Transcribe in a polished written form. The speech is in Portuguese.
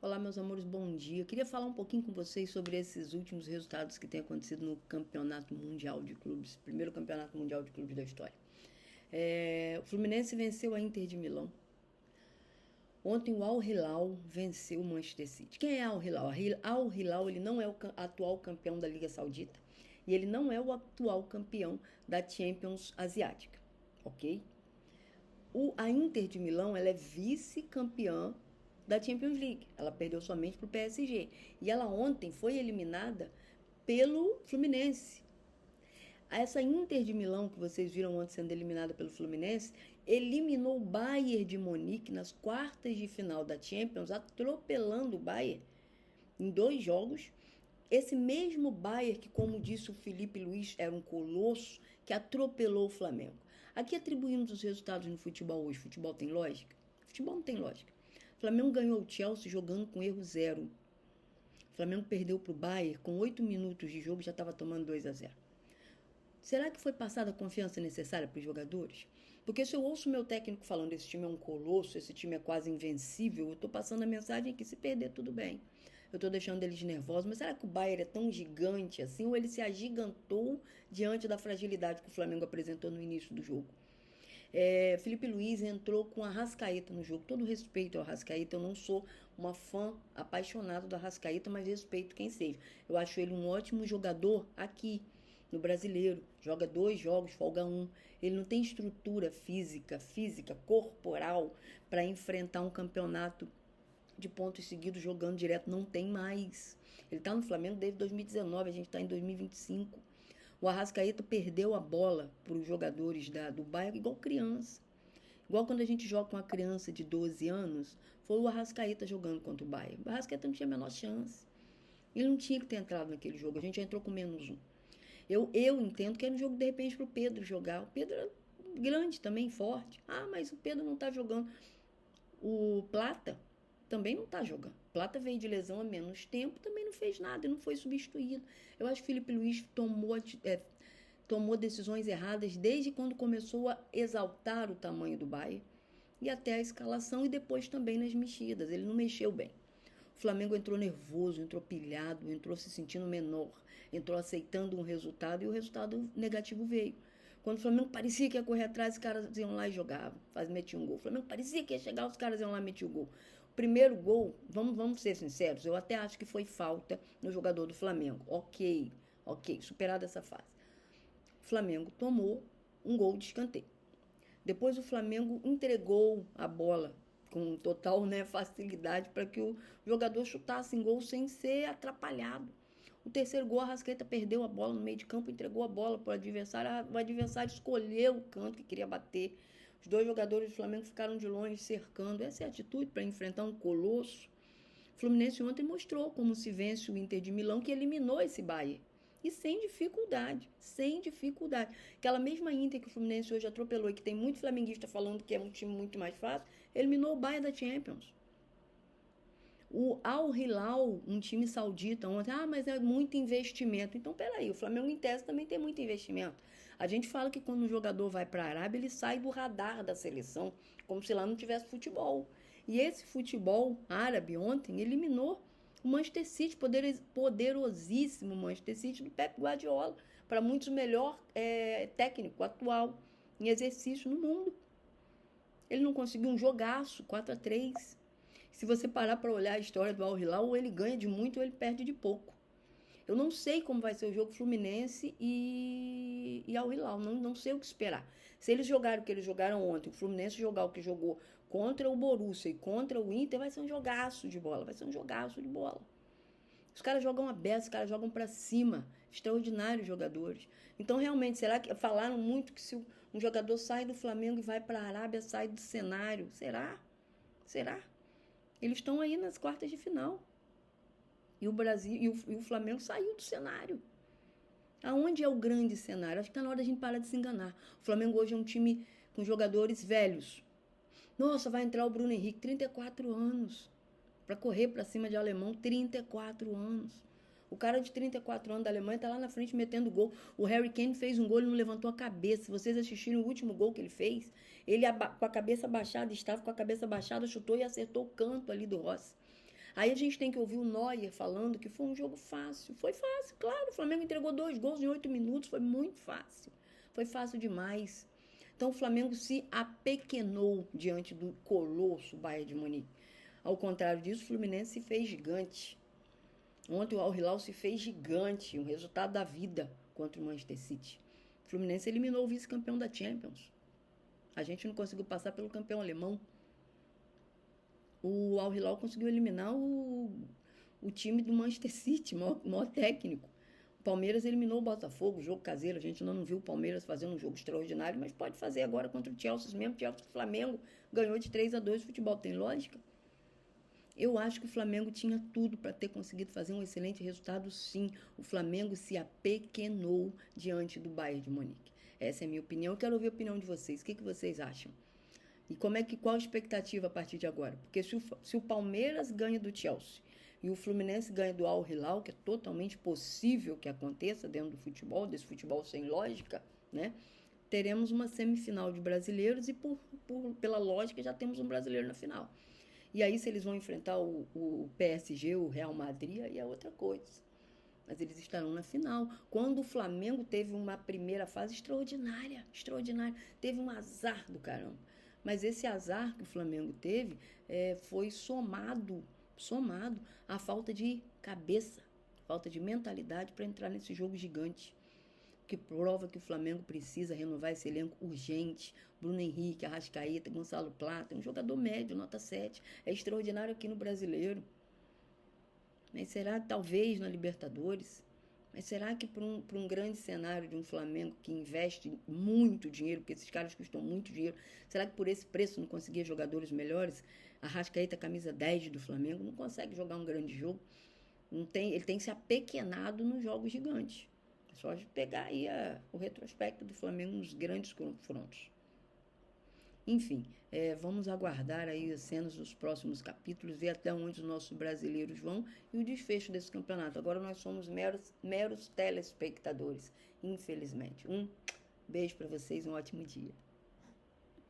Olá, meus amores, bom dia. Queria falar um pouquinho com vocês sobre esses últimos resultados que têm acontecido no Campeonato Mundial de Clubes, primeiro Campeonato Mundial de Clubes da história. O Fluminense venceu a Inter de Milão. Ontem o Al Hilal venceu o Manchester City. Quem é Al Hilal? Al Hilal ele não é o atual campeão da Liga Saudita e ele não é o atual campeão da Champions Asiática, ok? A Inter de Milão ela é vice-campeã da Champions League. Ela perdeu somente para o PSG. E ela ontem foi eliminada pelo Fluminense. Essa Inter de Milão que vocês viram ontem sendo eliminada pelo Fluminense, eliminou o Bayern de Munique nas quartas de final da Champions, atropelando o Bayern em 2 jogos. Esse mesmo Bayern que, como disse o Felipe Luiz, era um colosso, que atropelou o Flamengo. Aqui atribuímos os resultados no futebol hoje. Futebol tem lógica? Futebol não tem lógica. O Flamengo ganhou o Chelsea jogando com erro 0. O Flamengo perdeu para o Bayern com 8 minutos de jogo e já estava tomando 2-0. Será que foi passada a confiança necessária para os jogadores? Porque se eu ouço meu técnico falando esse time é um colosso, esse time é quase invencível, eu estou passando a mensagem que se perder tudo bem. Eu estou deixando eles nervosos, mas será que o Bayern é tão gigante assim ou ele se agigantou diante da fragilidade que o Flamengo apresentou no início do jogo? Felipe Luiz entrou com a Arrascaeta no jogo. Todo respeito ao Arrascaeta, eu não sou uma fã apaixonada do Arrascaeta, mas respeito quem seja. Eu acho ele um ótimo jogador aqui no Brasileiro. Joga 2 jogos, folga 1. Ele não tem estrutura física, corporal para enfrentar um campeonato de pontos seguidos jogando direto. Não tem mais. Ele está no Flamengo desde 2019, a gente está em 2025. O Arrascaeta perdeu a bola para os jogadores do Bayern igual criança. Igual quando a gente joga com uma criança de 12 anos, foi o Arrascaeta jogando contra o Bayern. O Arrascaeta não tinha a menor chance. Ele não tinha que ter entrado naquele jogo. A gente já entrou com -1. Eu entendo que era um jogo, de repente, para o Pedro jogar. O Pedro era grande também, forte. Ah, mas o Pedro não está jogando. O Plata também não está jogando. Plata veio de lesão há menos tempo, também não fez nada e não foi substituído. Eu acho que o Felipe Luiz tomou decisões erradas desde quando começou a exaltar o tamanho do Bayern e até a escalação e depois também nas mexidas. Ele não mexeu bem. O Flamengo entrou nervoso, entrou pilhado, entrou se sentindo menor, entrou aceitando um resultado e o resultado negativo veio. Quando o Flamengo parecia que ia correr atrás, os caras iam lá e jogavam, metiam um gol. O Flamengo parecia que ia chegar, os caras iam lá e metiam o gol. O primeiro gol, vamos ser sinceros, eu até acho que foi falta no jogador do Flamengo. Ok, superada essa fase. O Flamengo tomou um gol de escanteio. Depois o Flamengo entregou a bola com total facilidade para que o jogador chutasse em gol sem ser atrapalhado. O terceiro gol, a Arrascaeta perdeu a bola no meio de campo, entregou a bola para o adversário. O adversário escolheu o canto que queria bater. Os 2 jogadores do Flamengo ficaram de longe cercando. Essa é a atitude para enfrentar um colosso. O Fluminense ontem mostrou como se vence o Inter de Milão, que eliminou esse Bayern. E sem dificuldade. Aquela mesma Inter que o Fluminense hoje atropelou e que tem muito flamenguista falando que é um time muito mais fácil, eliminou o Bayern da Champions. O Al Hilal, um time saudita ontem, mas é muito investimento. Então, peraí, o Flamengo em tese também tem muito investimento. A gente fala que quando um jogador vai para a Arábia, ele sai do radar da seleção, como se lá não tivesse futebol. E esse futebol árabe ontem eliminou o Manchester City, poderosíssimo Manchester City do Pep Guardiola, para muitos o melhor técnico atual em exercício no mundo. Ele não conseguiu um jogaço, 4-3. Se você parar para olhar a história do Al Hilal, ou ele ganha de muito ou ele perde de pouco. Eu não sei como vai ser o jogo Fluminense e Al Hilal, não sei o que esperar. Se eles jogarem o que eles jogaram ontem, o Fluminense jogar o que jogou contra o Borussia e contra o Inter, vai ser um jogaço de bola, Os caras jogam aberto, os caras jogam para cima, extraordinários jogadores. Então, realmente, será que falaram muito que se um jogador sai do Flamengo e vai para a Arábia, sai do cenário? Será? Eles estão aí nas quartas de final. E o Brasil e o Flamengo saiu do cenário. Aonde é o grande cenário? Acho que está na hora da gente parar de se enganar. O Flamengo hoje é um time com jogadores velhos. Nossa, vai entrar o Bruno Henrique, 34 anos. Para correr para cima de alemão, 34 anos. O cara de 34 anos da Alemanha está lá na frente metendo gol. O Harry Kane fez um gol e não levantou a cabeça. Se vocês assistirem o último gol que ele fez, ele com a cabeça baixada, estava com a cabeça baixada, chutou e acertou o canto ali do Rossi. Aí a gente tem que ouvir o Neuer falando que foi um jogo fácil. Foi fácil, claro. O Flamengo entregou 2 gols em 8 minutos. Foi muito fácil. Foi fácil demais. Então o Flamengo se apequenou diante do colosso Bayern de Munique. Ao contrário disso, o Fluminense se fez gigante. Ontem o Al Hilal se fez gigante, um resultado da vida contra o Manchester City. O Fluminense eliminou o vice-campeão da Champions. A gente não conseguiu passar pelo campeão alemão. O Al Hilal conseguiu eliminar o time do Manchester City, maior técnico. O Palmeiras eliminou o Botafogo, jogo caseiro. A gente não viu o Palmeiras fazendo um jogo extraordinário, mas pode fazer agora contra o Chelsea mesmo. O Chelsea, o Flamengo ganhou de 3-2. O futebol tem lógica? Eu acho que o Flamengo tinha tudo para ter conseguido fazer um excelente resultado, sim. O Flamengo se apequenou diante do Bayern de Munique. Essa é a minha opinião. Eu quero ouvir a opinião de vocês. O que vocês acham? E qual a expectativa a partir de agora? Porque se o Palmeiras ganha do Chelsea e o Fluminense ganha do Al Hilal, que é totalmente possível que aconteça dentro do futebol, desse futebol sem lógica, né? Teremos uma semifinal de brasileiros e, pela lógica, já temos um brasileiro na final. E aí, se eles vão enfrentar o PSG, o Real Madrid, aí é outra coisa. Mas eles estarão na final. Quando o Flamengo teve uma primeira fase extraordinária, teve um azar do caramba. Mas esse azar que o Flamengo teve foi somado à falta de cabeça, falta de mentalidade para entrar nesse jogo gigante, que prova que o Flamengo precisa renovar esse elenco urgente. Bruno Henrique, Arrascaeta, Gonçalo Plata, um jogador médio, nota 7, é extraordinário aqui no Brasileiro. Mas será que talvez na Libertadores? Mas será que para um grande cenário de um Flamengo que investe muito dinheiro, porque esses caras custam muito dinheiro, será que por esse preço não conseguia jogadores melhores? Arrascaeta, camisa 10 do Flamengo, não consegue jogar um grande jogo. Ele tem se apequenado nos jogos gigantes. É só pegar aí o retrospecto do Flamengo nos grandes confrontos. Enfim, vamos aguardar aí as cenas dos próximos capítulos, ver até onde os nossos brasileiros vão e o desfecho desse campeonato. Agora nós somos meros telespectadores, infelizmente. Um beijo para vocês, um ótimo dia.